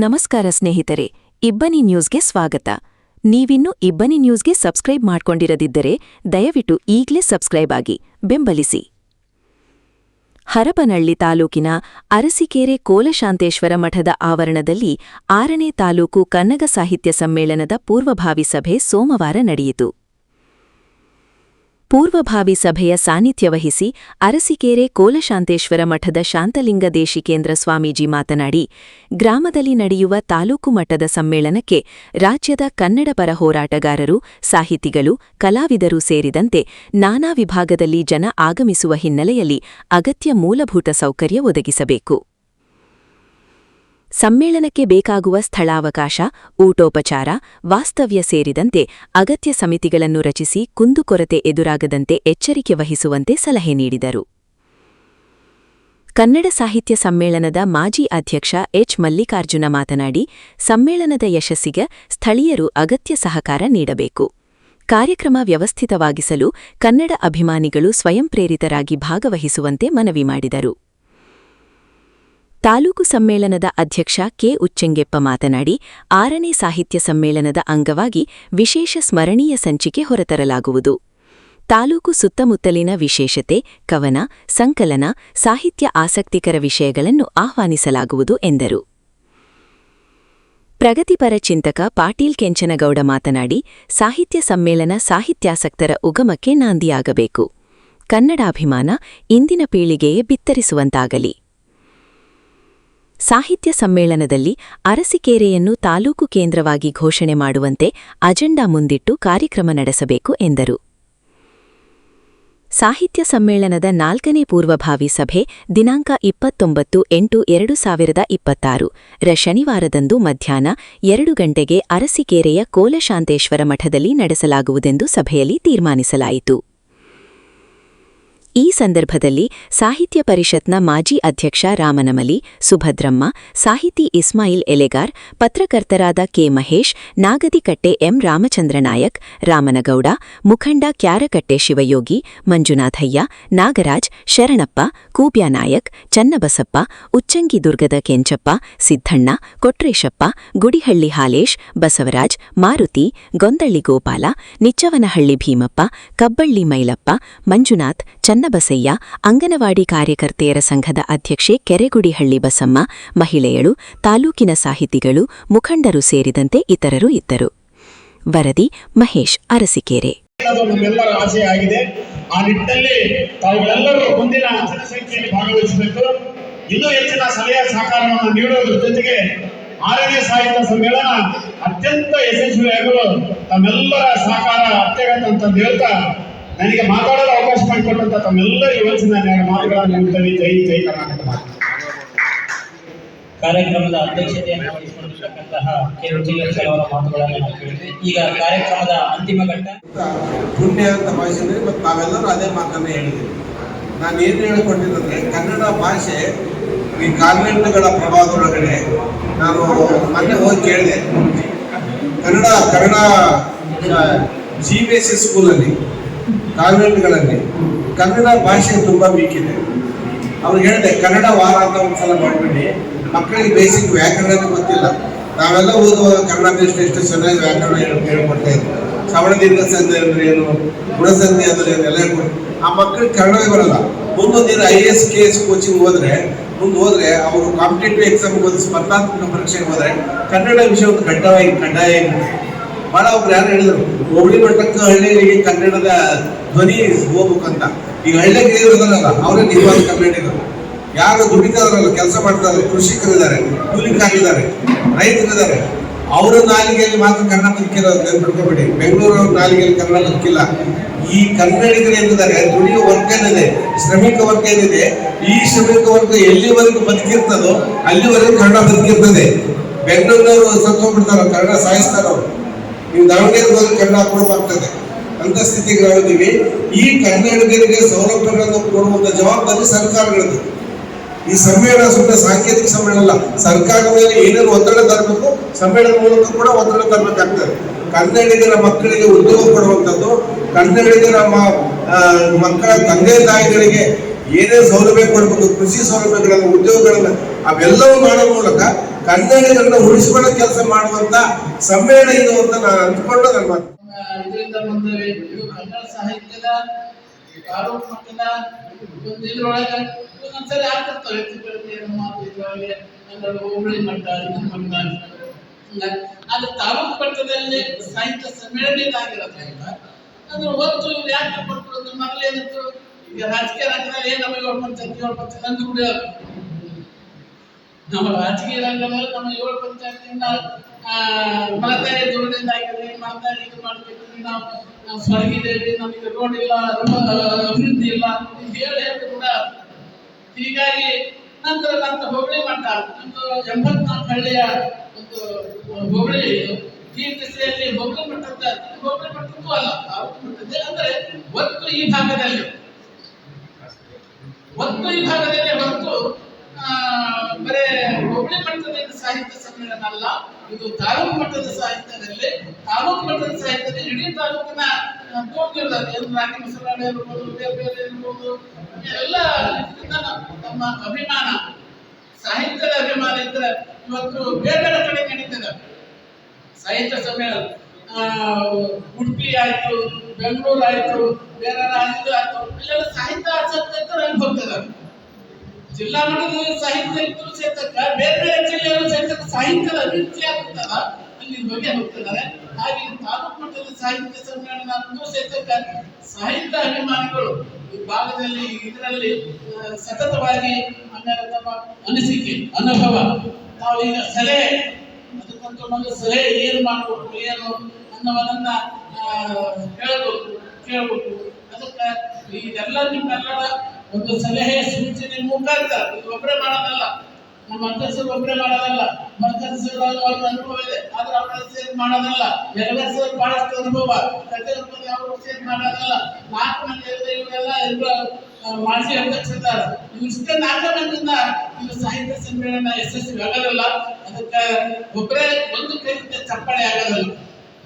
ನಮಸ್ಕಾರ ಸ್ನೇಹಿತರೆ, ಇಬ್ಬನಿ ನ್ಯೂಸ್ಗೆ ಸ್ವಾಗತ. ನೀವಿನ್ನೂ ಇಬ್ಬನಿ ನ್ಯೂಸ್ಗೆ ಸಬ್ಸ್ಕ್ರೈಬ್ ಮಾಡ್ಕೊಂಡಿರದಿದ್ದರೆ ದಯವಿಟ್ಟು ಈಗ್ಲೇ ಸಬ್ಸ್ಕ್ರೈಬ್ ಆಗಿ ಬೆಂಬಲಿಸಿ. ಹರಪನಹಳ್ಳಿ ತಾಲೂಕಿನ ಅರಸೀಕೆರೆ ಕೋಲಶಾಂತೇಶ್ವರ ಮಠದ ಆವರಣದಲ್ಲಿ 6ನೇ ತಾಲೂಕು ಕನ್ನಡ ಸಾಹಿತ್ಯ ಸಮ್ಮೇಳನದ ಪೂರ್ವಭಾವಿ ಸಭೆ ಸೋಮವಾರ ನಡೆಯಿತು. ಪೂರ್ವಭಾವಿ ಸಭೆಯ ಸಾನ್ನಿಧ್ಯ ವಹಿಸಿ ಅರಸೀಕೆರೆ ಕೋಲಶಾಂತೇಶ್ವರ ಮಠದ ಶಾಂತಲಿಂಗ ದೇಶಿಕೇಂದ್ರ ಸ್ವಾಮೀಜಿ ಮಾತನಾಡಿ, ಗ್ರಾಮದಲ್ಲಿ ನಡೆಯುವ ತಾಲೂಕು ಮಟ್ಟದ ಸಮ್ಮೇಳನಕ್ಕೆ ರಾಜ್ಯದ ಕನ್ನಡ ಪರ ಹೋರಾಟಗಾರರು, ಸಾಹಿತಿಗಳು, ಕಲಾವಿದರು ಸೇರಿದಂತೆ ನಾನಾ ವಿಭಾಗದಲ್ಲಿ ಜನ ಆಗಮಿಸುವ ಹಿನ್ನೆಲೆಯಲ್ಲಿ ಅಗತ್ಯ ಮೂಲಭೂತ ಸೌಕರ್ಯ ಒದಗಿಸಬೇಕು. ಸಮ್ಮೇಳನಕ್ಕೆ ಬೇಕಾಗುವ ಸ್ಥಳಾವಕಾಶ, ಊಟೋಪಚಾರ, ವಾಸ್ತವ್ಯ ಸೇರಿದಂತೆ ಅಗತ್ಯ ಸಮಿತಿಗಳನ್ನು ರಚಿಸಿ ಕುಂದುಕೊರತೆ ಎದುರಾಗದಂತೆ ಎಚ್ಚರಿಕೆ ವಹಿಸುವಂತೆ ಸಲಹೆ ನೀಡಿದರು. ಕನ್ನಡ ಸಾಹಿತ್ಯ ಸಮ್ಮೇಳನದ ಮಾಜಿ ಅಧ್ಯಕ್ಷ ಎಚ್. ಮಲ್ಲಿಕಾರ್ಜುನ ಮಾತನಾಡಿ, ಸಮ್ಮೇಳನದ ಯಶಸ್ಸಿಗೆ ಸ್ಥಳೀಯರು ಅಗತ್ಯ ಸಹಕಾರ ನೀಡಬೇಕು. ಕಾರ್ಯಕ್ರಮ ವ್ಯವಸ್ಥಿತವಾಗಿಸಲು ಕನ್ನಡ ಅಭಿಮಾನಿಗಳು ಸ್ವಯಂ ಪ್ರೇರಿತರಾಗಿ ಭಾಗವಹಿಸುವಂತೆ ಮನವಿ ಮಾಡಿದರು. ತಾಲೂಕು ಸಮ್ಮೇಳನದ ಅಧ್ಯಕ್ಷ ಕೆ. ಉಚ್ಚಂಗೆಪ್ಪ ಮಾತನಾಡಿ, 6ನೇ ಸಾಹಿತ್ಯ ಸಮ್ಮೇಳನದ ಅಂಗವಾಗಿ ವಿಶೇಷ ಸ್ಮರಣೀಯ ಸಂಚಿಕೆ ಹೊರತರಲಾಗುವುದು. ತಾಲೂಕು ಸುತ್ತಮುತ್ತಲಿನ ವಿಶೇಷತೆ, ಕವನ, ಸಂಕಲನ, ಸಾಹಿತ್ಯ ಆಸಕ್ತಿಕರ ವಿಷಯಗಳನ್ನು ಆಹ್ವಾನಿಸಲಾಗುವುದು ಎಂದರು. ಪ್ರಗತಿಪರ ಚಿಂತಕ ಪಾಟೀಲ್ ಕೆಂಚನಗೌಡ ಮಾತನಾಡಿ, ಸಾಹಿತ್ಯ ಸಮ್ಮೇಳನ ಸಾಹಿತ್ಯಾಸಕ್ತರ ಉಗಮಕ್ಕೆ ನಾಂದಿಯಾಗಬೇಕು. ಕನ್ನಡಾಭಿಮಾನ ಇಂದಿನ ಪೀಳಿಗೆಗೆ ಬಿತ್ತರಿಸುವಂತಾಗಲಿ. ಸಾಹಿತ್ಯ ಸಮ್ಮೇಳನದಲ್ಲಿ ಅರಸೀಕೆರೆಯನ್ನು ತಾಲೂಕು ಕೇಂದ್ರವಾಗಿ ಘೋಷಣೆ ಮಾಡುವಂತೆ ಅಜೆಂಡಾ ಮುಂದಿಟ್ಟು ಕಾರ್ಯಕ್ರಮ ನಡೆಸಬೇಕು ಎಂದರು. ಸಾಹಿತ್ಯ ಸಮ್ಮೇಳನದ 4ನೇ ಪೂರ್ವಭಾವಿ ಸಭೆ ದಿನಾಂಕ 29/8/2026 ರ ಶನಿವಾರದಂದು ಮಧ್ಯಾಹ್ನ 2 ಗಂಟೆಗೆ ಅರಸೀಕೆರೆಯ ಕೋಲಶಾಂತೇಶ್ವರ ಮಠದಲ್ಲಿ ನಡೆಸಲಾಗುವುದೆಂದು ಸಭೆಯಲ್ಲಿ ತೀರ್ಮಾನಿಸಲಾಯಿತು. ಈ ಸಂದರ್ಭದಲ್ಲಿ ಸಾಹಿತ್ಯ ಪರಿಷತ್ನ ಮಾಜಿ ಅಧ್ಯಕ್ಷ ರಾಮನಮಲಿ, ಸುಭದ್ರಮ್ಮ, ಸಾಹಿತಿ ಇಸ್ಮಾಯಿಲ್ ಎಲೆಗಾರ್, ಪತ್ರಕರ್ತರಾದ ಕೆ. ಮಹೇಶ್, ನಾಗದಿಕಟ್ಟೆ ಎಂ. ರಾಮಚಂದ್ರನಾಯಕ್, ರಾಮನಗೌಡ, ಮುಖಂಡ ಕ್ಯಾರಕಟ್ಟೆ ಶಿವಯೋಗಿ, ಮಂಜುನಾಥಯ್ಯ, ನಾಗರಾಜ್, ಶರಣಪ್ಪ, ಕೂಬ್ಯಾನಾಯಕ್, ಚನ್ನಬಸಪ್ಪ, ಉಚ್ಚಂಗಿ ದುರ್ಗದ ಕೆಂಚಪ್ಪ, ಸಿದ್ದಣ್ಣ, ಕೊಟ್ರೇಶಪ್ಪ, ಗುಡಿಹಳ್ಳಿ ಹಾಲೇಶ್, ಬಸವರಾಜ್, ಮಾರುತಿ, ಗೊಂದಳ್ಳಿ ಗೋಪಾಲ, ನಿಚ್ಚವನಹಳ್ಳಿ ಭೀಮಪ್ಪ, ಕಬ್ಬಳ್ಳಿ ಮೈಲಪ್ಪ, ಮಂಜುನಾಥ್, ಚನ್ನಬಸಯ್ಯ, ಅಂಗನವಾಡಿ ಕಾರ್ಯಕರ್ತೆಯರ ಸಂಘದ ಅಧ್ಯಕ್ಷೆ ಕೆರೆಗುಡಿಹಳ್ಳಿ ಬಸಮ್ಮ, ಮಹಿಳೆಯರು, ತಾಲೂಕಿನ ಸಾಹಿತಿಗಳು, ಮುಖಂಡರು ಸೇರಿದಂತೆ ಇತರರು ಇದ್ದರು. ವರದಿ ಮಹೇಶ್, ಅರಸೀಕೆರೆ. ನಮ್ಮೆಲ್ಲರ ಆಸೆಯಾಗಿದೆ. ಆ ನಿಟ್ಟಿನಲ್ಲಿ ತಾವುಗಳೆಲ್ಲರೂ ಮುಂದಿನ ಜನಸಂಖ್ಯೆಯಲ್ಲಿ ಭಾಗವಹಿಸಬೇಕು. ಇನ್ನೂ ಹೆಚ್ಚಿನ ಸಲಹೆ ಸಹಕಾರವನ್ನು ನೀಡುವುದರ ಜೊತೆಗೆ 6ನೇ ಸಾಹಿತ್ಯ ಸಮ್ಮೇಳನ ಅತ್ಯಂತ ಯಶಸ್ವಿಯಾಗಲು ತಮ್ಮೆಲ್ಲರ ಸಹಕಾರ ಅತ್ಯಗತ್ಯ ಅಂತ ಹೇಳ್ತಾ ನನಗೆ ಮಾತಾಡಲು ಅವಕಾಶ ಮಾಡಿಕೊಟ್ಟಂತ ತಮ್ಮೆಲ್ಲರ ಯೋಚನೆ ಮಾತುಗಳನ್ನು ನೀಡುತ್ತೇನೆ. ಜೈ ಜೈ ಕರ್ನಾಟಕ. ಕಾರ್ಯಕ್ರಮದ ಅಧ್ಯಕ್ಷತೆಯನ್ನು ವಹಿಸಿಕೊಂಡಿರ್ತಕ್ಕಂತಹ ಕೆ. ಉಚ್ಚಂಗೆಪ್ಪ ಅವರ ಮಾತುಗಳನ್ನು ನಾವು ಕೇಳಿದ್ವಿ. ಈಗ ಕಾರ್ಯಕ್ರಮದ ಅಂತಿಮ ಘಟ್ಟ ಪುಣ್ಯ ಅಂತ ಭಾಷೆಯಲ್ಲಿ ಮತ್ತು ನಾವೆಲ್ಲರೂ ಅದೇ ಮಾತನ್ನೇ ಹೇಳಿದ್ದೀವಿ. ನಾನು ಏನು ಹೇಳಿಕೊಟ್ಟಿದ್ದಂದ್ರೆ, ಕನ್ನಡ ಭಾಷೆ ಈ ಕಾನ್ವೆಂಟ್ಗಳ ಪ್ರಭಾವದೊಳಗಡೆ ನಾನು ಮೊನ್ನೆ ಹೋಗಿ ಕೇಳಿದೆ. ಕನ್ನಡ CBSE ಸ್ಕೂಲಲ್ಲಿ, ಕಾನ್ವೆಂಟ್ಗಳಲ್ಲಿ ಕನ್ನಡ ಭಾಷೆ ತುಂಬ ವೀಕ್ ಇದೆ. ಅವ್ರಿಗೆ ಹೇಳಿದೆ, ಕನ್ನಡ ವಾರ ಅಂತ ಒಂದ್ಸಲ ಮಾಡಿಬಿಡಿ. ಮಕ್ಕಳಿಗೆ ಬೇಸಿಕ್ ವ್ಯಾಕರಣ ಗೊತ್ತಿಲ್ಲ. ನಾವೆಲ್ಲ ಓದುವಾಗ ಕನ್ನಡ ಬೇಸ್ಟ್ ಎಷ್ಟು ಚೆನ್ನಾಗಿ ವ್ಯಾಕರಣ ಹೇಳ್ಕೊಡ್ತಾ ಇದ್ವಿ. ಶ್ರವಣ ದೀರ್ಘ ಸಂಧಿ ಅಂದ್ರೆ ಏನು, ಗುಣಸಂಧಿ ಅಂದ್ರೆ ಏನು ಎಲ್ಲ ಹೇಳ್ಕೊಡಿ. ಆ ಮಕ್ಕಳಿಗೆ ಕನ್ನಡವೇ ಬರಲ್ಲ. ಮುಂದೊಂದಿನ IAS KS ಕೋಚಿಂಗ್ ಹೋದ್ರೆ ಅವರು ಕಾಂಪಿಟೇಟಿವ್ ಎಕ್ಸಾಮ್ಗೆ ಹೋದ್ರೆ, ಸ್ಪರ್ಧಾತ್ಮಕ ಪರೀಕ್ಷೆಗೆ ಹೋದ್ರೆ ಕನ್ನಡ ವಿಷಯ ಒಂದು ಕಡ್ಡಾಯ. ಭಾಳ ಒಬ್ರು ಯಾರು ಹೇಳಿದ್ರು, ಹೋಬಳಿ ಮಟ್ಟಕ್ಕೆ ಹಳ್ಳಿಗಳಿಗೆ ಕನ್ನಡದ ಧ್ವನಿ ಹೋಗ್ಬೇಕಂತ. ಈಗ ಹಳ್ಳಿಗೆ ಇರೋದಲ್ಲ, ಅವರೇ ನಿಜವಾದ ಕನ್ನಡಿಗರು. ಯಾರು ದುಡಿತಾರಲ್ಲ, ಕೆಲಸ ಮಾಡ್ತಾರೆ, ಕೃಷಿಕರಿದ್ದಾರೆ, ಕೂಲಿಕಾರಿದ್ದಾರೆ, ರೈತರಿದ್ದಾರೆ, ಅವರ ನಾಲಿಗೆಯಲ್ಲಿ ಮಾತ್ರ ಕನ್ನಡ ಬದುಕಿರೋದು ನೆನ್ಪಿಟ್ಕೊಬೇಡಿ. ಬೆಂಗಳೂರವ್ರ ನಾಲಿಗೆಯಲ್ಲಿ ಕನ್ನಡ ಬದುಕಿಲ್ಲ. ಈ ಕನ್ನಡಿಗರು ಏನಿದ್ದಾರೆ, ದುಡಿಯೋ ವರ್ಗ ಏನಿದೆ, ಶ್ರಮಿಕ ವರ್ಗ ಏನಿದೆ, ಈ ಶ್ರಮಿಕ ವರ್ಗ ಎಲ್ಲಿವರೆಗೂ ಬದುಕಿರ್ತದೋ ಅಲ್ಲಿವರೆಗೂ ಕನ್ನಡ ಬದುಕಿರ್ತದೆ. ಬೆಂಗಳೂರಿನವರು ಸತ್ತೋಗ್ಬಿಡ್ತಾರ, ಕನ್ನಡ ಸಾಯಿಸ್ತಾರವ್ರು. ನೀವು ದಾವಣಗೆರೆಗೆ ಹೋದ್ರೆ ಕನ್ನಡ ಕೊಡಬೇಕಾಗ್ತದೆ. ಅಂತ ಸ್ಥಿತಿಗೆ ನಾವಿದ್ದೀವಿ. ಈ ಕನ್ನಡಿಗರಿಗೆ ಸೌಲಭ್ಯಗಳನ್ನು ಕೊಡುವಂತ ಜವಾಬ್ದಾರಿ ಸರ್ಕಾರಗಳದ್ದು. ಈ ಸಮ್ಮೇಳನ ಸುಮ್ಮನೆ ಸಾಂಕೇತಿಕ ಸಮ್ಮೇಳನ ಅಲ್ಲ. ಸರ್ಕಾರದ ಮೇಲೆ ಏನೇನು ಒತ್ತಡ ತರಬೇಕು, ಸಮ್ಮೇಳನದ ಮೂಲಕ ಕೂಡ ಒತ್ತಡ ತರಬೇಕಾಗ್ತದೆ. ಕನ್ನಡಿಗರ ಮಕ್ಕಳಿಗೆ ಉದ್ಯೋಗ ಕೊಡುವಂಥದ್ದು, ಕನ್ನಡಿಗರ ಮಕ್ಕಳ ತಂದೆ ತಾಯಿಗಳಿಗೆ ಏನೇ ಸೌಲಭ್ಯ ಕೊಡಬೇಕು, ಕೃಷಿ ಸೌಲಭ್ಯಗಳನ್ನು, ಉದ್ಯೋಗಗಳನ್ನು, ಅವೆಲ್ಲವೂ ಮಾಡೋ ಮೂಲಕ ಕನ್ನಡಿಗರನ್ನ ಉಳಿಸಿಕೊಳ್ಳೋ ಕೆಲಸ ಮಾಡುವಂತ ಸಮ್ಮೇಳನ ಇದು ಅಂತ ನಾನು ಅಂದ್ಕೊಂಡು ನನ್ನ ಮಾತು. ಇದರಿಂದ ಮುಂದೆ ಇದು ಕನ್ನಡ ಸಾಹಿತ್ಯದ ತಾಲೂಕು ಮಟ್ಟದ ಒಂದು ಇದ್ರೊಳಗೆ ಒಂದೊಂದ್ಸರಿ ಆಗ್ತಿರ್ತವೆ ಹೆಚ್ಚು ಮಾತು ಇದ್ರೊಳಗೆ ಹೋಬಳಿ ಮಟ್ಟ ಮಟ್ಟ ಅದು ತಾಲೂಕು ಮಟ್ಟದಲ್ಲಿ ಸಾಹಿತ್ಯ ಸಮ್ಮೇಳನ ಆಗಿರೋದ್ರಿಂದ ಅದ್ರ ಹೊತ್ತು ಯಾಕೆ ಕೊಟ್ಟು ಮೊದಲೇನಿತ್ತು ಈಗ ರಾಜಕೀಯ ರಂಗದಲ್ಲಿ ನಮಗೆ 7 ಪಂಚಾಯತ್ ಅಂದು ಕೂಡ ನಮ್ಮ ರಾಜಕೀಯ ರಂಗದಲ್ಲಿ ನಮ್ಮ 7 ಪಂಚಾಯತಿಂದ ಮಲತಾಯಿ ದುರ್ಗದಿಂದ ಆಗಿರಲಿ ಮಲತಾಯಿ ಇದು ಮಾಡ್ಬೇಕ್ರಿ ನಾವು ಸ್ವರ್ಗಿದ್ದೇವೆ ನಮಗೆ ರೋಡ್ ಇಲ್ಲ ಅಭಿವೃದ್ಧಿ ಇಲ್ಲ ಅಂತ ಹೇಳಿ ಕೂಡ ಹೀಗಾಗಿ ನಂತರ ಹೋಬಳಿ ಮಟ್ಟ ಒಂದು 84 ಹಳ್ಳಿಯ ಒಂದು ಹೋಬಳಿ ಈ ದಿಸೆಯಲ್ಲಿ ಹೋಬಳಿ ಮಟ್ಟದ್ದು ಅಲ್ಲ ತಾಲೂಕು ಮಟ್ಟದ್ದೇ ಅಂದ್ರೆ ಒತ್ತು ಈ ಭಾಗದಲ್ಲಿ ಹೊತ್ತು ಬರೇ ಹೋಬಳಿ ಮಟ್ಟದ ಸಾಹಿತ್ಯ ಸಮ್ಮೇಳನ ಅಲ್ಲ, ಇದು ತಾಲೂಕು ಮಟ್ಟದ ಸಾಹಿತ್ಯದಲ್ಲಿ ಇಡೀ ತಾಲೂಕಿನ ರಾಗಿ ಮಸರಾಡೆ ಇರ್ಬೋದು, ಬೇರೆ ಇರ್ಬೋದು, ಎಲ್ಲ ನಮ್ಮ ಅಭಿಮಾನ ಸಾಹಿತ್ಯದ ಅಭಿಮಾನ ಇದ್ರೆ ಇವತ್ತು ಬೇರೆ ಕಡೆ ನಡೀತದೆ ಸಾಹಿತ್ಯ ಸಮ್ಮೇಳನ. ಉಡುಪಿ ಆಯ್ತು, ಬೆಂಗಳೂರು ಆಯ್ತು, ಬೇರೆ ರಾಜ್ಯದ ಆಯ್ತು, ಇಲ್ಲೆಲ್ಲ ಸಾಹಿತ್ಯ ಆಸಕ್ತಿ ಅಲ್ಲಿ ಹೋಗ್ತದೆ. ಜಿಲ್ಲಾ ಮಟ್ಟದ ಸಾಹಿತ್ಯ ಇದ್ರು ಸೇತಕ್ಕ ಬೇರೆ ಜಿಲ್ಲೆಯಲ್ಲೂ ಸೇತಕ್ಕ ಸಾಹಿತ್ಯದ ಅಭಿವೃದ್ಧಿ ಆಗ್ತದಲ್ಲ ಅಲ್ಲಿ ಹೋಗ್ತಿದ್ದಾರೆ. ಹಾಗೆ ತಾಲೂಕು ಮಟ್ಟದ ಸಾಹಿತ್ಯ ಸಮ್ಮೇಳನ ಸೇತಕ್ಕ ಸಾಹಿತ್ಯ ಅಭಿಮಾನಿಗಳು ಈ ಭಾಗದಲ್ಲಿ ಇದರಲ್ಲಿ ಸತತವಾಗಿ ತಮ್ಮ ಅನಿಸಿಕೆ ಅನುಭವ ನಾವು ಈಗ ಸಲಹೆ ಅದಕ್ಕಂತೂ ಒಂದು ಸಲಹೆ ಏನು ಮಾಡಬೇಕು ಏನು ಅನ್ನೋದನ್ನ ಕೇಳಬೇಕು. ಅದಕ್ಕೆ ಇದೆಲ್ಲ ನಿಮ್ಮೆಲ್ಲರ ಒಂದು ಸಲಹೆ ಸೂಚನೆ ಮುಖಾಂತರ ಇದು ಒಬ್ಬರೇ ಮಾಡೋದಲ್ಲ, ನಮ್ಮ ಅಧ್ಯಕ್ಷರು ಒಬ್ಬರೇ ಮಾಡೋದಲ್ಲ, ಮರ್ಕರ್ಸರು ಅವ್ರ ಅನುಭವ ಇದೆ ಆದ್ರೆ ಅವ್ರ ಸೇರಿ ಮಾಡೋದಲ್ಲ, ಎಲ್ಲರೂ ಬಹಳಷ್ಟು ಅನುಭವ ಅವರು ಸೇರಿ ಮಾಡೋದಲ್ಲ, 4 ಮಂದಿ ಇವರೆಲ್ಲ ಮಾಜಿ ಅಧ್ಯಕ್ಷರಿದ್ದಾರೆ. ಇಷ್ಟೇ 4 ಮಂದಿಯಿಂದ ಇದು ಸಾಹಿತ್ಯ ಸಮ್ಮೇಳನ ಯಶಸ್ವಿ ಆಗೋದಿಲ್ಲ. ಅದಕ್ಕೆ ಒಬ್ಬರೇ ಒಂದು ಕೈಯಿಂದ ಚಪ್ಪಾಳೆ ಆಗೋದಿಲ್ಲ,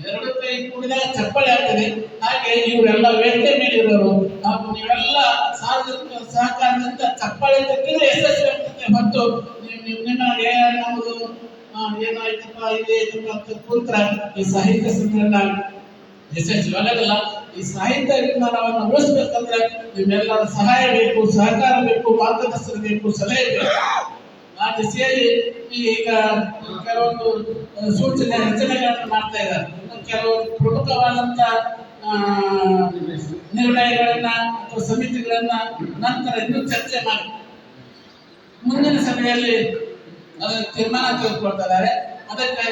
2 ಕೈ ಕೂಡಿದಾಗ ಚಪ್ಪಾಳೆ ಆಗ್ತದೆ. ಹಾಗೆ ಇವರೆಲ್ಲ ವೇದಿಕೆ ಮೇಲಿರೋರು ಹಾಗೂ ನೀವೆಲ್ಲ ಸಾರ್ವಜನಿಕ ಸಹಕಾರದಿಂದ ಚಪ್ಪಾಳೆ ತಕ್ಕಿದ್ರೆ ಯಶಸ್ವಿ ಆಗ್ತದೆ ಹೊತ್ತು ನಿಮಗೆ ನಮ್ಮದು ಏನಾಯ್ತಪ್ಪ ಇದೆ ಅಂತ ಕೂತ್ರ ಈ ಸಾಹಿತ್ಯ ಸಮ್ಮೇಳನ ಯಶಸ್ವಿ ಆಗೋದಿಲ್ಲ. ಈ ಸಾಹಿತ್ಯ ಅಭಿಮಾನವನ್ನು ಉಳಿಸ್ಬೇಕಂದ್ರೆ ನಿಮ್ಮೆಲ್ಲರ ಸಹಾಯ ಬೇಕು, ಸಹಕಾರ ಬೇಕು, ಮಾರ್ಗದರ್ಶನ ಬೇಕು, ಸಲಹೆ ಬೇಕು. ಆ ದಿಸೆಯಲ್ಲಿ ಈಗ ಕೆಲವೊಂದು ಸೂಚನೆ ರಚನೆಗಳನ್ನು ಮಾಡ್ತಾ ಇದ್ದಾರೆ. ಕೆಲವು ಪ್ರಮುಖವಾದಂತ ನಿರ್ಣಯಗಳನ್ನ ಅಥವಾ ಸಮಿತಿಗಳನ್ನ ನಂತರ ಇನ್ನೂ ಚರ್ಚೆ ಮಾಡಿ ಮುಂದಿನ ಸಭೆಯಲ್ಲಿ ತೀರ್ಮಾನ ತೆಗೆದುಕೊಳ್ತಾ ಇದ್ದಾರೆ. ಅದಕ್ಕೆ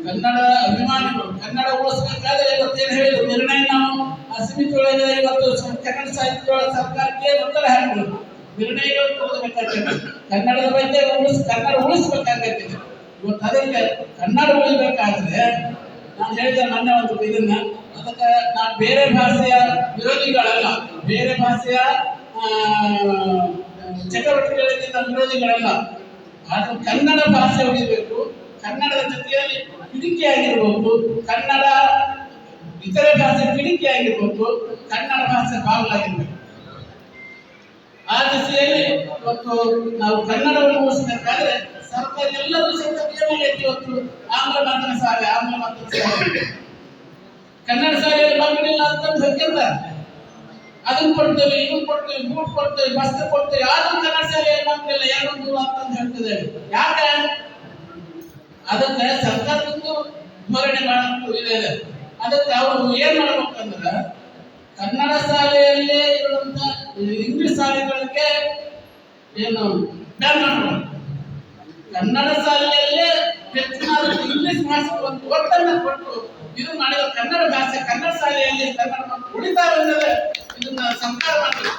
ಕನ್ನಡ ಅಭಿಮಾನಿಗಳು ಕನ್ನಡ ಉಳಿಸಬೇಕಾದ್ರೆ ಇವತ್ತೇನು ಹೇಳಿದ್ರು ನಿರ್ಣಯ ನಾವು ಆ ಸಮಿತಿ ಒಳಗೆ ಇವತ್ತು ಕನ್ನಡ ಸಾಹಿತ್ಯ ಸರ್ಕಾರಕ್ಕೆ ಒತ್ತಡ ಹಾಕಬಹುದು, ನಿರ್ಣಯಗಳು ತಗೊಳ್ಬೇಕಾಗ್ತದೆ. ಕನ್ನಡದ ಬಗ್ಗೆ ಕನ್ನಡ ಉಳಿಸ್ಬೇಕಾಗತ್ತೆ. ಇವತ್ತು ಅದಕ್ಕೆ ಕನ್ನಡ ಉಳಿಬೇಕಾದ್ರೆ ನಾನು ಹೇಳಿದೆ ಮೊನ್ನೆ ಒಂದು ಇದನ್ನ, ಅದಕ್ಕೆ ನಾನು ಬೇರೆ ಭಾಷೆಯ ವಿರೋಧಿಗಳಲ್ಲ, ಬೇರೆ ಭಾಷೆಯ ಚಟುವಟಿಕೆಗಳಿಗೆ ನಾವು ವಿರೋಧಿಗಳಲ್ಲ. ಆದ್ರೆ ಕನ್ನಡ ಭಾಷೆ ಉಳಿಬೇಕು, ಕನ್ನಡದ ಜೊತೆಯಲ್ಲಿ ಪಿಡಿಕೆ ಆಗಿರ್ಬೇಕು, ಕನ್ನಡ ಇತರೆ ಭಾಷೆ ಪಿಡಿಕೆ ಆಗಿರ್ಬೇಕು, ಕನ್ನಡ ಭಾಷೆ ಬಾಗಲಾಗಿರ್ಬೇಕು. ಆ ದಿಸೆಯಲ್ಲಿ ಇವತ್ತು ನಾವು ಕನ್ನಡವನ್ನು ಉಳಿಸಬೇಕಾದ್ರೆ ಸರ್ಕಾರ ಎಲ್ಲರೂ ಏನಾಗೈತಿ ಇವತ್ತು ಆಂಗ್ಲ ಮಾಧ್ಯಮ ಶಾಲೆ ಕನ್ನಡ ಶಾಲೆಯಲ್ಲಿ ಮಕ್ಕಳಿಲ್ಲ ಅಂತ ಹೇಳ್ತಿರ್ತಾರೆ. ಅದನ್ನ ಕೊಡ್ತೇವೆ, ಇದನ್ನ ಕೊಡ್ತೇವೆ, ಬೂಟ್ ಕೊಡ್ತೇವೆ, ಬಸ್ತೆ ಕೊಡ್ತೇವೆ, ಆದ್ರೂ ಕನ್ನಡ ಶಾಲೆಯಲ್ಲಿ ಮಕ್ಕಳಿಲ್ಲ 2 ದೂರ ಅಂತ ಹೇಳ್ತಿದ್ದೇವೆ. ಯಾಕೆ? ಅದಕ್ಕೆ ಸರ್ಕಾರದಿಂದ ಧೋರಣೆ ಮಾಡಬೇಕು ಇದೆ. ಅದಕ್ಕೆ ಅವರು ಏನ್ ಮಾಡ್ಬೇಕಂದ್ರೆ ಕನ್ನಡ ಶಾಲೆಯಲ್ಲೇ ಇರುವಂತ ಇಂಗ್ಲಿಷ್ ಶಾಲೆಗಳಿಗೆ ಏನು ಬ್ಯಾನ್ ಮಾಡಬೇಕು, ಕನ್ನಡ ಶಾಲೆಯಲ್ಲೇ ಹೆಚ್ಚಿನ ಇಂಗ್ಲಿಷ್ ಭಾಷೆ ಒಂದು ಒತ್ತನ್ನು ಕೊಟ್ಟು ಇದು ಮಾಡಿದ ಕನ್ನಡ ಭಾಷೆ ಕನ್ನಡ ಶಾಲೆಯಲ್ಲಿ ಕನ್ನಡ ಮಕ್ಕಳು ಉಳಿತಾರೆ ಅಂದರೆ ಇದನ್ನ ಸರ್ಕಾರ ಮಾಡಬೇಕು.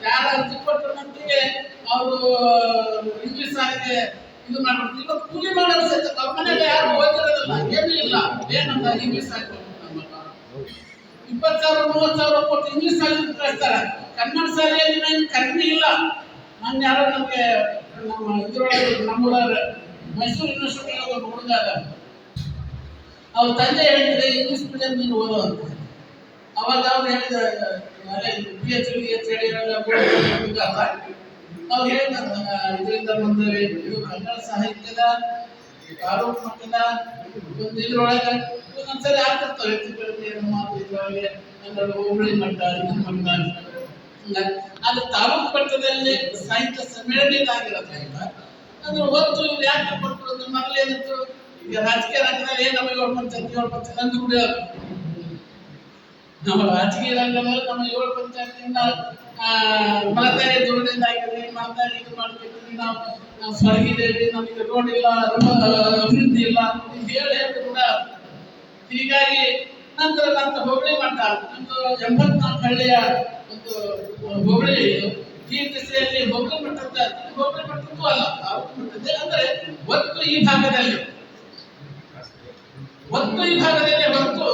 ಯಾರ ಅರ್ಜಿ ಕೊಟ್ಟರ ಮಟ್ಟಿಗೆ ಅವರು ಇಂಗ್ಲಿಷ್ ಶಾಲೆಗೆ ಇದು ಮಾಡ್ಬೇಕು. ಇವತ್ತು ಕೂಲಿ ಮಾಡೋದು ಸಹಿತ ಅವ್ರ ಮನೆಗೆ ಯಾರು ಓದಿರೋದಿಲ್ಲ, ಏನೂ ಇಲ್ಲ, ಏನಂತ ಇಂಗ್ಲಿಷ್ ಶಾಲೆ 20,000-30,000 ಕೊಟ್ಟು ಇಂಗ್ಲಿಷ್ ಶಾಲೆ ಕಳಿಸ್ತಾರೆ. ಕನ್ನಡ ಶಾಲೆಯಲ್ಲಿ ಕಡಿಮೆ ಇಲ್ಲ. ನಾನು ಯಾರೋ ನಮಗೆ ನಮ್ಮ ಇದ್ರೊಳಗೆ ನಮ್ಮೂರ ಮೈಸೂರು ಯೂನಿವರ್ಸಿಟಿ ಒಬ್ಬ ಹುಡುಗ ಅದ, ಅವ್ರ ತಂದೆ ಹೇಳಿದ್ರೆ ಇಂಗ್ಲಿಷ್ ಮೀಡಿಯಂ ನೀನು ಓದೋ ಅಂತ. ಅವಾಗ ಅವ್ರು ಹೇಳಿದ PhD ನಾವು ಇದರಿಂದ ಮುಂದೆ ಇದು ಕನ್ನಡ ಸಾಹಿತ್ಯದ ತಾಲೂಕು ಮಟ್ಟದ ಒಂದು ಇದ್ರೊಳಗೆ ಒಂದೊಂದ್ಸರಿ ಆಗ್ತಿರ್ತವೆ ಹೆಚ್ಚು ಕಡಿಮೆ ಏನೋ ಮಾತು ಇದ್ರೊಳಗೆ ಹೋಬಳಿ ಮಟ್ಟ ಇದು ಮಟ್ಟ ಅದು ತಾಲೂಕು ಮಟ್ಟದಲ್ಲಿ ಸಾಹಿತ್ಯ ಸಮ್ಮೇಳನ ಆಗಿರೋದ್ರಿಂದ ಅದ್ರ ಹೊತ್ತು ಯಾಕೆ ಕೊಟ್ಟು ಮೊದಲೇನಿತ್ತು ಈಗ ರಾಜಕೀಯ ರಂಗದಲ್ಲಿ ಏನು ನಮಗೆ 7 ಪಂಚಾಯತ್ ಅಂದು ಬಿಡೋದು ನಮ್ಮ ರಾಜಕೀಯ ರಂಗದಲ್ಲಿ ನಮ್ಮ 7 ಪಂಚಾಯತಿಂದ ಮಲತಾಯಿ ದುರ್ಗದಿಂದ ಆಗಿರಲಿ ಮಲತಾಯಿ ಇದು ಮಾಡ್ಬೇಕ್ರಿ ನಾವು ಸ್ವರ್ಗಿದ್ದೇವೆ ನಮಗೆ ರೋಡ್ ಇಲ್ಲ ಅಭಿವೃದ್ಧಿ ಇಲ್ಲ ಅಂತ ಹೇಳಿ ಕೂಡ ಹೀಗಾಗಿ ನಂತರ ಹೋಬಳಿ ಮಟ್ಟ ಒಂದು 84 ಹಳ್ಳಿಯ ಒಂದು ಹೋಬಳಿ ಈ ದಿಸೆಯಲ್ಲಿ ಹೋಬಳಿ ಮಟ್ಟದ್ದು ಅಲ್ಲ ತಾಲೂಕು ಮಟ್ಟದ್ದೇ ಅಂದ್ರೆ ಒತ್ತು ಈ ಭಾಗದಲ್ಲಿ ಹೊತ್ತು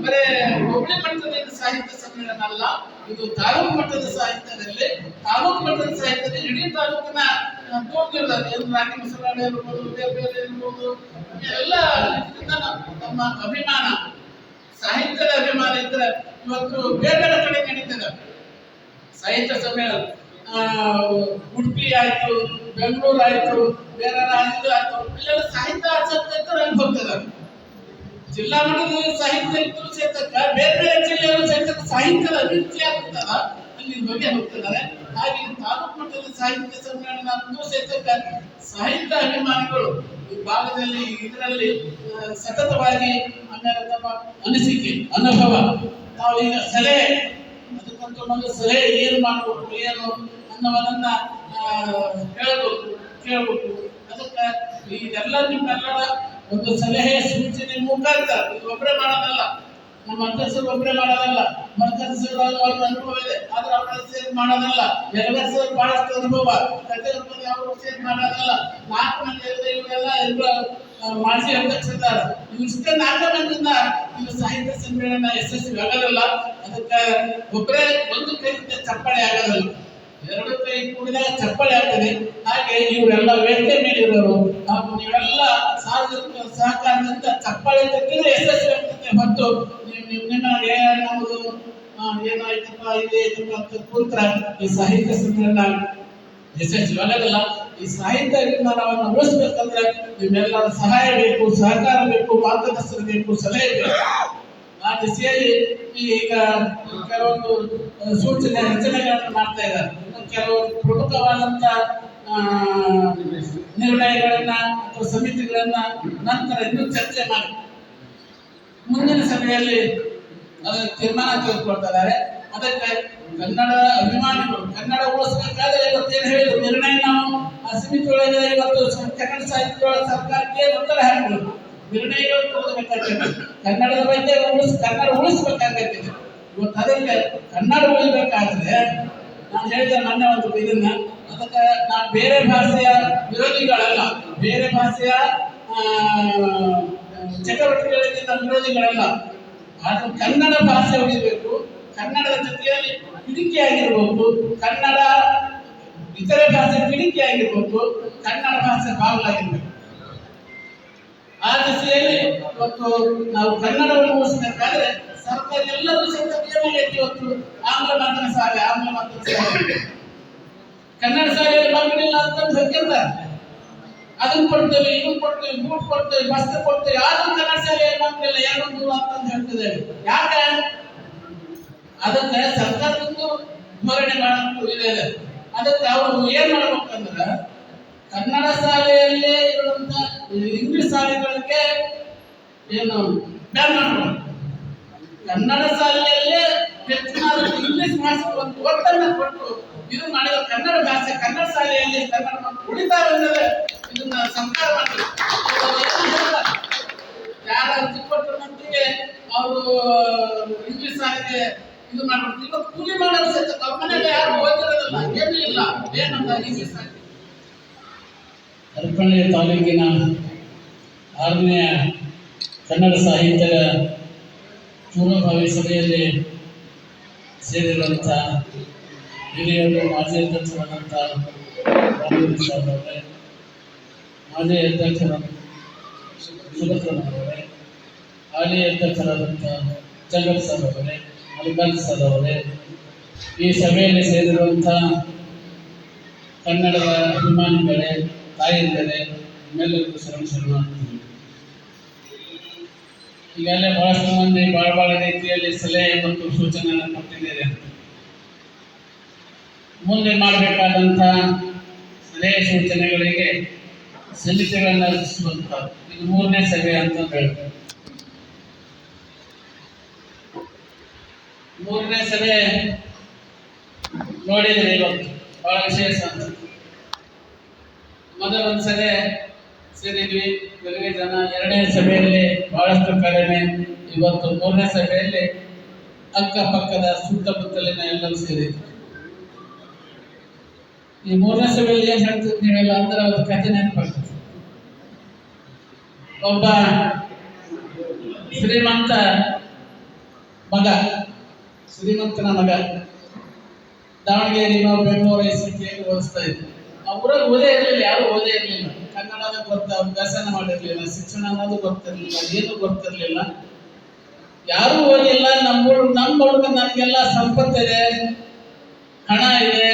ಬರೇ ಹೋಬಳಿ ಮಟ್ಟದ ಸಾಹಿತ್ಯ ಸಮ್ಮೇಳನ ಅಲ್ಲ, ಇದು ತಾಲೂಕು ಮಟ್ಟದ ಸಾಹಿತ್ಯದಲ್ಲಿ ಇಡೀ ತಾಲೂಕಿನ ರಾಗಿ ಮಸರಾಳೆ ಇರ್ಬೋದು, ಬೇರೆ ಇರ್ಬೋದು, ಎಲ್ಲ ನಮ್ಮ ಅಭಿಮಾನ ಸಾಹಿತ್ಯದ ಅಭಿಮಾನ ಇದ್ರೆ ಇವತ್ತು ಬೇರೆ ಕಡೆ ನಡೀತದೆ ಸಾಹಿತ್ಯ ಸಮ್ಮೇಳನ. ಉಡುಪಿ ಆಯ್ತು, ಬೆಂಗಳೂರು ಆಯ್ತು, ಬೇರೆ ರಾಜ್ಯದ ಆಯ್ತು, ಇಲ್ಲೆಲ್ಲ ಸಾಹಿತ್ಯ ಆಸಕ್ತಿ ಅಲ್ಲಿ ಹೋಗ್ತದೆ. ಜಿಲ್ಲಾ ಮಟ್ಟದ ಸಾಹಿತ್ಯ ಇದ್ರು ಸೇತಕ್ಕ ಬೇರೆ ಜಿಲ್ಲೆಯಲ್ಲೂ ಸೇತಕ್ಕ ಸಾಹಿತ್ಯದ ಅಭಿವೃದ್ಧಿ ಆಗ್ತದಲ್ಲ ಅಲ್ಲಿ ಹೋಗ್ತಿದ್ದಾರೆ. ಹಾಗೆ ತಾಲೂಕು ಮಟ್ಟದ ಸಾಹಿತ್ಯ ಸಮ್ಮೇಳನ ಸೇತಕ್ಕ ಸಾಹಿತ್ಯ ಅಭಿಮಾನಿಗಳು ಈ ಭಾಗದಲ್ಲಿ ಇದರಲ್ಲಿ ಸತತವಾಗಿ ಆಮೇಲೆ ತಮ್ಮ ಅನಿಸಿಕೆ ಅನುಭವ ನಾವು ಈಗ ಸಲಹೆ ಅದಕ್ಕಂತೂ ಒಂದು ಸಲಹೆ ಏನು ಮಾಡಬೇಕು ಏನು ಅನ್ನೋದನ್ನ ಕೇಳಬೇಕು. ಅದಕ್ಕೆ ಇದೆಲ್ಲ ನಿಮ್ಮೆಲ್ಲರ ಒಂದು ಸಲಹೆ ಸೂಚನೆ ಮುಖಾಂತರ ಇದು ಒಬ್ಬರೇ ಮಾಡೋದಲ್ಲ, ನಮ್ಮ ಅಧ್ಯಕ್ಷರು ಒಬ್ಬರೇ ಮಾಡೋದಲ್ಲ, ಮರ್ಕರ್ಸರು ಅವ್ರ ಅನುಭವ ಇದೆ ಆದ್ರೆ ಅವ್ರ ಸೇರಿ ಮಾಡೋದಲ್ಲ, ಸರ್ ಬಹಳಷ್ಟು ಅನುಭವ ಅವರು ಸೇರಿ ಮಾಡೋದಲ್ಲ, 4 ಮಂದಿ ಇವರೆಲ್ಲ ಮಾಜಿ ಅಧ್ಯಕ್ಷರಿದ್ದಾರೆ. ಇಷ್ಟೇ 4 ಮಂದಿಯಿಂದ ಇದು ಸಾಹಿತ್ಯ ಸಮ್ಮೇಳನ ಯಶಸ್ವಿ ಆಗೋದಿಲ್ಲ. ಅದಕ್ಕೆ ಒಬ್ಬರೇ ಒಂದು ಕೈಯಿಂದ ಚಪ್ಪಾಳೆ ಆಗೋದಿಲ್ಲ, 2 ಕೈ ಕೂಡಿದಾಗ ಚಪ್ಪಾಳೆ ಆಗ್ತದೆ. ಹಾಗೆ ಇವರೆಲ್ಲ ವೇದಿಕೆ ಮೇಲಿರೋರು ಹಾಗೂ ನೀವೆಲ್ಲ ಸಾರ್ವಜನಿಕ ಸಹಕಾರದಿಂದ ಚಪ್ಪಾಳೆ ತಕ್ಕಿದ್ರೆ ಯಶಸ್ವಿ ಆಗ್ತದೆ ಹೊತ್ತು ನಿಮಗೆ ನಮ್ಮದು ಏನಾಯ್ತಪ್ಪ ಇದೆ ಅಂತ ಕೂತ್ರ ಈ ಸಾಹಿತ್ಯ ಸಮ್ಮೇಳನ ಯಶಸ್ವಿ ಆಗೋದಿಲ್ಲ. ಈ ಸಾಹಿತ್ಯ ಅಭಿಮಾನವನ್ನು ಉಳಿಸ್ಬೇಕಂದ್ರೆ ನಿಮ್ಮೆಲ್ಲರ ಸಹಾಯ ಬೇಕು, ಸಹಕಾರ ಬೇಕು, ಮಾರ್ಗದರ್ಶನ ಬೇಕು, ಸಲಹೆ ಬೇಕು. ಆ ದಿಸೆಯಲ್ಲಿ ಈಗ ಕೆಲವೊಂದು ಸೂಚನೆ ರಚನೆಗಳನ್ನು ಮಾಡ್ತಾ ಇದ್ದಾರೆ. ಕೆಲವು ಪ್ರಮುಖವಾದಂತ ನಿರ್ಣಯಗಳನ್ನ ಅಥವಾ ಸಮಿತಿಗಳನ್ನ ನಂತರ ಇನ್ನೂ ಚರ್ಚೆ ಮಾಡಿ ಮುಂದಿನ ಸಭೆಯಲ್ಲಿ ತೀರ್ಮಾನ ತೆಗೆದುಕೊಳ್ತಾ ಇದ್ದಾರೆ. ಅದಕ್ಕೆ ಕನ್ನಡ ಅಭಿಮಾನಿಗಳು ಕನ್ನಡ ಉಳಿಸಬೇಕಾದ್ರೆ ಇವತ್ತೇನು ಹೇಳಿದ್ರು ನಿರ್ಣಯ ನಾವು ಆ ಸಮಿತಿ ಒಳಗೆ ಇವತ್ತು ಕನ್ನಡ ಸಾಹಿತ್ಯ ಸರ್ಕಾರಕ್ಕೆ ಒತ್ತಡ ಹಾಕಬಹುದು, ನಿರ್ಣಯಗಳು ತಗೊಳ್ಬೇಕಾಗ್ತದೆ. ಕನ್ನಡದ ಬಗ್ಗೆ ಕನ್ನಡ ಉಳಿಸ್ಬೇಕಾಗತ್ತೆ. ಇವತ್ತು ಅದಕ್ಕೆ ಕನ್ನಡ ಉಳಿಬೇಕಾದ್ರೆ ನಾನು ಹೇಳಿದೆ ಮೊನ್ನೆ ಒಂದು ಇದನ್ನ, ಅದಕ್ಕೆ ನಾನು ಬೇರೆ ಭಾಷೆಯ ವಿರೋಧಿಗಳಲ್ಲ, ಬೇರೆ ಭಾಷೆಯ ಚಟುವಟಿಕೆಗಳಿಗೆ ನಾವು ವಿರೋಧಿಗಳಲ್ಲ. ಆದ್ರೆ ಕನ್ನಡ ಭಾಷೆ ಉಳಿಬೇಕು, ಕನ್ನಡದ ಜೊತೆಯಲ್ಲಿ ಪಿಡಿಕೆಯಾಗಿರ್ಬೇಕು, ಕನ್ನಡ ಇತರೆ ಭಾಷೆ ಪಿಡಿಕೆಯಾಗಿರ್ಬೇಕು, ಕನ್ನಡ ಭಾಷೆ ಬಾಗಲಾಗಿರ್ಬೇಕು. ಆ ದಿಸೆಯಲ್ಲಿ ಇವತ್ತು ನಾವು ಕನ್ನಡವನ್ನು ಉಳಿಸಬೇಕಾದ್ರೆ ಸರ್ಕಾರ ಎಲ್ಲರೂ ಏನಾಗೈತಿ ಇವತ್ತು ಆಂಗ್ಲ ಮಾಧ್ಯಮ ಶಾಲೆ ಕನ್ನಡ ಶಾಲೆಯಲ್ಲಿ ಮಕ್ಕಳಿಲ್ಲ ಅಂತ ಹೇಳ್ತಿರ್ತಾರೆ. ಅದನ್ನ ಕೊಡ್ತೇವೆ, ಇದನ್ನ ಕೊಡ್ತೇವೆ, ಬೂಟ್ ಕೊಡ್ತೇವೆ, ಬಸ್ತ ಕೊಡ್ತೇವೆ, ಆದ್ರೂ ಕನ್ನಡ ಶಾಲೆಯಲ್ಲಿ ಮಕ್ಕಳಿಲ್ಲ 2 ದೂರ ಅಂತ ಹೇಳ್ತಿದ್ದೇವೆ. ಯಾಕೆ? ಅದಕ್ಕೆ ಸರ್ಕಾರದಿಂದ ಧೋರಣೆ ಮಾಡಬೇಕು ಇದೆ. ಅದಕ್ಕೆ ಅವರು ಏನ್ ಮಾಡ್ಬೇಕಂದ್ರೆ ಕನ್ನಡ ಶಾಲೆಯಲ್ಲೇ ಇರುವಂತ ಇಂಗ್ಲಿಷ್ ಶಾಲೆಗಳಿಗೆ ಏನು ಬ್ಯಾನ್ ಮಾಡಬೇಕು, ಕನ್ನಡ ಶಾಲೆಯಲ್ಲೇ ಹೆಚ್ಚಿನ ಇಂಗ್ಲಿಷ್ ಭಾಷೆ ಒಂದು ಒತ್ತನ್ನು ಕೊಟ್ಟು ಇದು ಮಾಡಿದ ಕನ್ನಡ ಭಾಷೆ ಕನ್ನಡ ಶಾಲೆಯಲ್ಲಿ ಕನ್ನಡ ಮಕ್ಕಳು ಉಳಿತಾರೆ ಅನ್ನೋದೇ ಇದನ್ನ ಸರ್ಕಾರ ಮಾಡಬೇಕು. ಯಾರ ಅರ್ಜಿ ಕೊಟ್ಟ ಮಟ್ಟಿಗೆ ಅವರು ಇಂಗ್ಲಿಷ್ ಶಾಲೆಗೆ ಇದು ಮಾಡ್ಬೇಕು. ಇವತ್ತು ಕೂಲಿ ಮಾಡೋದು ಸಹಿತ ಅವ್ರ ಮನೆಗೆ ಯಾರು ಓದಿರೋದಿಲ್ಲ, ಏನೂ ಇಲ್ಲ, ಏನಂತ ಇಂಗ್ಲಿಷ್ ಶಾಲೆ. ಹರಪಳ್ಳಿ ತಾಲೂಕಿನ 6ನೇ ಕನ್ನಡ ಸಾಹಿತ್ಯದ ಪೂರ್ವಭಾವಿ ಸಭೆಯಲ್ಲಿ ಸೇರಿರುವಂಥ ಹಿರಿಯರು, ಮಾಜಿ ಅಧ್ಯಕ್ಷರಾದಂಥ ರಾಮಲಿಂಗ ಸರ್ ಅವರೇ, ಮಾಜಿ ಅಧ್ಯಕ್ಷರಾದ ಸುಭದ್ರನವರೇ, ಹಾಲಿ ಅಧ್ಯಕ್ಷರಾದಂಥ ಚಂದ್ರ ಸರ್ ಅವರೇ, ಮಲ್ಲಿಕಾರ್ಜುನ ಸರ್ ಅವರೇ, ಈ ಸಭೆಯಲ್ಲಿ ಸೇರಿರುವಂಥ ಕನ್ನಡದ ಅಭಿಮಾನಿಗಳೇ, ತಾಯಿಯಂದರೆ ನಿಮ್ಮೆಲ್ಲರಿಗೂ ಶರಣಾರ್ಥಿ. ಈಗಾಗಲೇ ಬಹಳಷ್ಟು ಮಂದಿ ಬಹಳ ರೀತಿಯಲ್ಲಿ ಸಲಹೆ ಮತ್ತು ಸೂಚನೆಗಳನ್ನು ಕೊಟ್ಟಿದ್ದಾರೆ. ಮುಂದೆ ಮಾಡಬೇಕಾದಂಥ ಸಲಹೆ ಸೂಚನೆಗಳಿಗೆ ಸಮಿತಿಗಳನ್ನು ರಚಿಸುವಂತ ಇದು 3ನೇ ಸಭೆ ಅಂತ ಹೇಳ್ತಾರೆ. 3ನೇ ಸಭೆ ನೋಡಿದರೆ ಇವತ್ತು ಬಹಳ ವಿಶೇಷ ಅನ್ಸುತ್ತೆ. ಮೊದಲೊಂದು ಸಭೆ ಸೇರಿದ್ವಿ, ಕೆಲವೇ ಜನ. 2ನೇ ಸಭೆಯಲ್ಲಿ ಬಹಳಷ್ಟು ಕಡಿಮೆ. ಇವತ್ತು 3ನೇ ಸಭೆಯಲ್ಲಿ ಅಕ್ಕಪಕ್ಕದ ಸುತ್ತಮುತ್ತಲಿನ ಎಲ್ಲರೂ ಸೇರಿದ್ವಿ. ಈ 3ನೇ ಸಭೆಯಲ್ಲಿ ಏನ್ ಹೇಳ್ತಿದ್ದೀವಲ್ಲ ಅಂದ್ರೆ ಅವ್ರ ಕಥೆ ನೆನಪಾಗ್ತದೆ. ಒಬ್ಬ ಶ್ರೀಮಂತನ ಮಗ ದಾವಣಗೆರೆ ನಾವು ಬೆಂಗಳೂರು ಐಸಿಟಿಯಲ್ಲಿ ಓದಿಸ್ತಾ ಇದ್ವಿ. ಊರಲ್ಲಿ ಓದೇ ಇರಲಿಲ್ಲ, ಯಾರು ಓದೇ ಇರಲಿಲ್ಲ. ಕನ್ನಡದ ಅಭ್ಯಾಸನ ಮಾಡಿರ್ಲಿಲ್ಲ, ಶಿಕ್ಷಣ ಅನ್ನೋದು ಗೊತ್ತಿರಲಿಲ್ಲ, ಏನು ಗೊತ್ತಿರಲಿಲ್ಲ, ಯಾರೂ ಓದಿಲ್ಲ. ನಮ್ಮ ಹುಡುಗ ನಮ್ಗೆಲ್ಲ ಸಂಪತ್ತಿದೆ, ಹಣ ಇದೆ,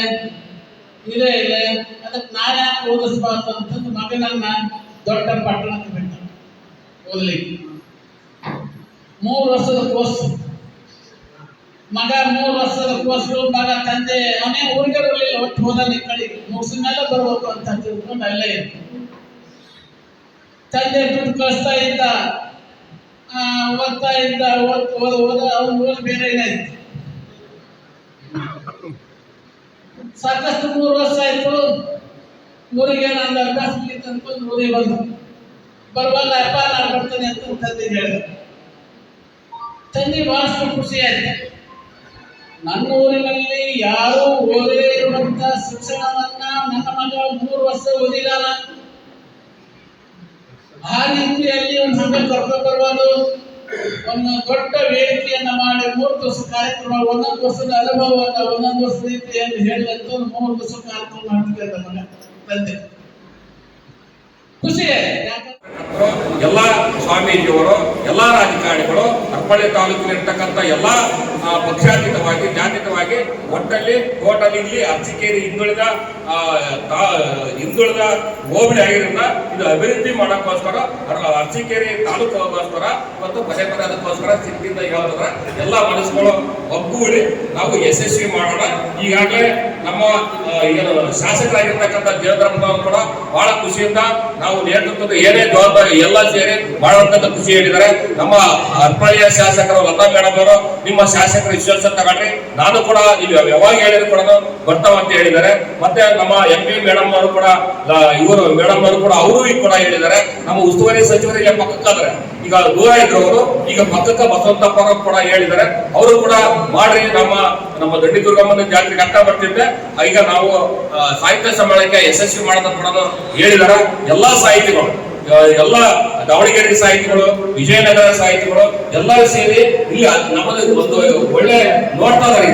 ಇದೇ ಇದೆ, ಅದಕ್ಕೆ ನಾನೇ ಓದಿಸ್ಬಾರ್ದು ಅಂತಂದು ಮಗನನ್ನ ದೊಡ್ಡ ಪಟ್ಟಣಕ್ಕೆ ಬಿಟ್ಟ ಓದಲಿಕ್ಕೆ. 3 ವರ್ಷದ ಕೋರ್ಸ್. ಮಗ 3 ವರ್ಷದ ಕೋರ್ಸು. ಮಗ ತಂದೆ ಅವನೇ ಊರಿಗೆ ಬರಲಿಲ್ಲ, ಒಟ್ಟು ಹೋದಲ್ಲಿ ಕಡೆ ಮುಗಿಸಿದ ಮೇಲೆ ಬರ್ಬೇಕು ಅಂತ ತಿಳ್ಕೊಂಡು ಅಲ್ಲೇ ಇತ್ತು. ತಂದೆ ದುಡ್ಡು ಕಳಿಸ್ತಾ ಇದ್ದ, ಓದ್ತಾ ಇದ್ದ, ಅವ್ನು ಓದ್ ಬೇರೆ ಇತ್ತು. ಸಾಕಷ್ಟು 3 ವರ್ಷ ಆಯ್ತು. ಊರಿಗೆ ನಾನು ಅಭ್ಯಾಸ ಅನ್ಕೊಂಡು ಊರಿಗೆ ಬಂದು ಬರುವಾಗ ಅಪ್ಪ ನಾನು ಬರ್ತೇನೆ ಅಂತ ತಂದೆಗೆ ಹೇಳಿದೆ. ತಂದೆ ಬಹಳಷ್ಟು ಖುಷಿ ಆಯ್ತು. ನನ್ನ ಊರಿನಲ್ಲಿ ಯಾರೂ ಓದೇ ಇರುವಂತ ಶಿಕ್ಷಣವನ್ನ ನನ್ನ ಮಗ 3 ವರ್ಷ ಓದಿದಾನ. ಆ ರೀತಿಯಲ್ಲಿ ಒಂದು ಹಂಗೆ ಕರ್ಕೊಂಡು ಬರುವುದು, ಒಂದು ದೊಡ್ಡ ವೇದಿಕೆಯನ್ನ ಮಾಡಿ 3 ದಿವಸ ಕಾರ್ಯಕ್ರಮ, 1 ವರ್ಷದ ಅನುಭವವನ್ನು 1 ವರ್ಷದ ರೀತಿಯನ್ನು ಹೇಳಿದಂತ 3 ದಿವಸ ಕಾರ್ಯಕ್ರಮ ಮಾಡ್ತಿದ್ದ ಮಗ ತಂದೆ. ಖುಷಿ ಎಲ್ಲ ಸ್ವಾಮೀಜಿಯವರು, ಎಲ್ಲ ರಾಜಕಾರಣಿಗಳು, ಅರ್ಪಳ್ಳಿ ತಾಲೂಕಿನಲ್ಲಿರ್ತಕ್ಕಂಥ ಎಲ್ಲ ಪಕ್ಷಾತೀತವಾಗಿ ಜಾತೀತವಾಗಿ ಒಟ್ಟಲ್ಲಿ ಟೋಟಲ್ ಇಲ್ಲಿ ಅರಸೀಕೆರೆ ಹಿಂದುಳಿದ ಹೋಬಳಿ ಆಗಿರೋದ್ರಿಂದ ಇದು ಅಭಿವೃದ್ಧಿ ಮಾಡೋಕ್ಕೋಸ್ಕರ, ಅರಸೀಕೆರೆ ತಾಲೂಕಿಗೋಸ್ಕರ ಮತ್ತು ಪದೇ ಅದಕ್ಕೋಸ್ಕರ ಚಿಂತಿಂದ ಹೇಳಿದ್ರೆ ಎಲ್ಲ ಮನಸ್ಸುಗಳು ಒಗ್ಗೂಡಿ ನಾವು ಯಶಸ್ವಿ ಮಾಡೋಣ. ಈಗಾಗಲೇ ನಮ್ಮ ಏನು ಶಾಸಕರಾಗಿರ್ತಕ್ಕಂಥ ದೇವೇಂದ್ರಪ್ಪನವರು ಕೂಡ ಬಹಳ ಖುಷಿಯಿಂದ ನಾವು ನೇತೃತ್ವದ ಏನೇ ಜವಾಬ್ದಾರಿ ಎಲ್ಲ ಸೇರಿ ಮಾಡುವಂತ ಖುಷಿ ಹೇಳಿದ್ದಾರೆ. ನಮ್ಮ ಅರ್ಪಳ್ಳಿಯ ಶಾಸಕರು ಲತಾ ಮೇಡಮ್ ಅವರು, ನಿಮ್ಮ ಶಾಸಕರ ವಿಶ್ವಾಸ ತಗೊಂಡ್ರಿ, ನಾನು ಕೂಡ ನೀವು ಯಾವಾಗ ಹೇಳಿದ್ರು ಕೂಡ ಬರ್ತಾವ ಅಂತ ಹೇಳಿದ್ದಾರೆ. ಮತ್ತೆ ನಮ್ಮ MP ಮೇಡಮ್ ಅವರು ಕೂಡ, ಇವರು ಮೇಡಮ್ ಅವರು ಕೂಡ ಅವರು ಕೂಡ ಹೇಳಿದ್ದಾರೆ. ನಮ್ಮ ಉಸ್ತುವಾರಿ ಸಚಿವರು ಇಲ್ಲಿ ಪಕ್ಕಕ್ಕಾದ್ರೆ, ಈಗ ದೂರ ಇದ್ರು ಅವರು, ಈಗ ಪಕ್ಕಕ್ಕ ಬಸವಂತಪ್ಪ ಅವರು ಕೂಡ ಹೇಳಿದ್ದಾರೆ. ಅವರು ಕೂಡ ಮಾಡ್ರಿ, ನಮ್ಮ ದಂಡಿ ದುರ್ಗಮ್ಮನ ಜಾತ್ರೆಗೆ ಅರ್ಥ ಬರ್ತಿದ್ದೆ. ಈಗ ನಾವು ಸಾಹಿತ್ಯ ಸಮ್ಮೇಳನಕ್ಕೆ ಯಶಸ್ವಿ ಮಾಡೋದನ್ನ ಕೂಡ ಹೇಳಿದ್ದಾರೆ. ಎಲ್ಲಾ ಸಾಹಿತಿಗಳು, ಎಲ್ಲ ದಾವಣಗೆರೆ ಸಾಹಿತಿಗಳು, ವಿಜಯನಗರ ಸಾಹಿತಿಗಳು ಎಲ್ಲರೂ ಸೇರಿ ಇಲ್ಲಿ ನಮ್ಮದು ಒಂದು ಒಳ್ಳೆ ನೋಡ್ತಾ ಇದ್ದಾರೆ.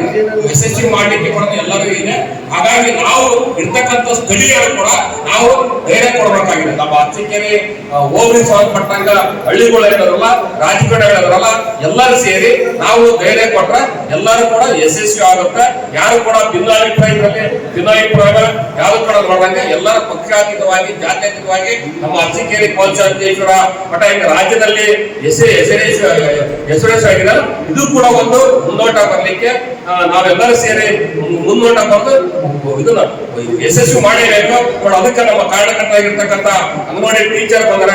ಯಶಸ್ವಿ ಮಾಡ್ಲಿಕ್ಕೆ ಕೂಡ ಎಲ್ಲರಿಗೂ ಇದೆ. ಹಾಗಾಗಿ ನಾವು ಇರ್ತಕ್ಕಂಥ ಸ್ಥಳೀಯರು ಕೂಡ ನಾವು ಧೈರ್ಯ ಕೊಡಬೇಕಾಗಿದೆ. ನಮ್ಮ ಅರಸೀಕೆರೆ ಹೋಬಳಿ ಸಂಬಂಧಪಟ್ಟಂಗ ಹಳ್ಳಿಗಳು ಇರೋರಲ್ಲ, ರಾಜಕಾರಣಿಗಳಲ್ಲ, ಎಲ್ಲರೂ ಸೇರಿ ನಾವು ಧೈರ್ಯ ಕೊಟ್ರೆ ಎಲ್ಲರೂ ಕೂಡ ಯಶಸ್ವಿ ಆಗುತ್ತೆ. ಯಾರು ಕೂಡ ಭಿನ್ನಾಭಿಪ್ರಾಯ ಯಾರು ಕೂಡ ನೋಡಂಗೆ ಎಲ್ಲರ ಪಕ್ಷಾತೀತವಾಗಿ ಜಾತ್ಯತೀತವಾಗಿ ನಮ್ಮ ಅರಸೀಕೆರೆ ಕೋಲಶಾಂತೇಶ್ವರ ಮಠ ಈಗ ರಾಜ್ಯದಲ್ಲಿ ಹೆಸರೇಸಾಗಿದೆ. ಇದು ಕೂಡ ಒಂದು ಮುನ್ನೋಟ ಬರ್ಲಿಕ್ಕೆ ನಾವೆಲ್ಲರೂ ಸೇರಿ ಮುನ್ನೋಟ ಬಂದು ಇದನ್ನ ಯಶಸ್ವಿ ಮಾಡಲೇಬೇಕು. ಅದಕ್ಕೆ ನಮ್ಮ ಕಾರಣಕರ್ತರಾಗಿರ್ತಕ್ಕಂಥ ಅಂಗನವಾಡಿ ಟೀಚರ್ ಬಂದರೆ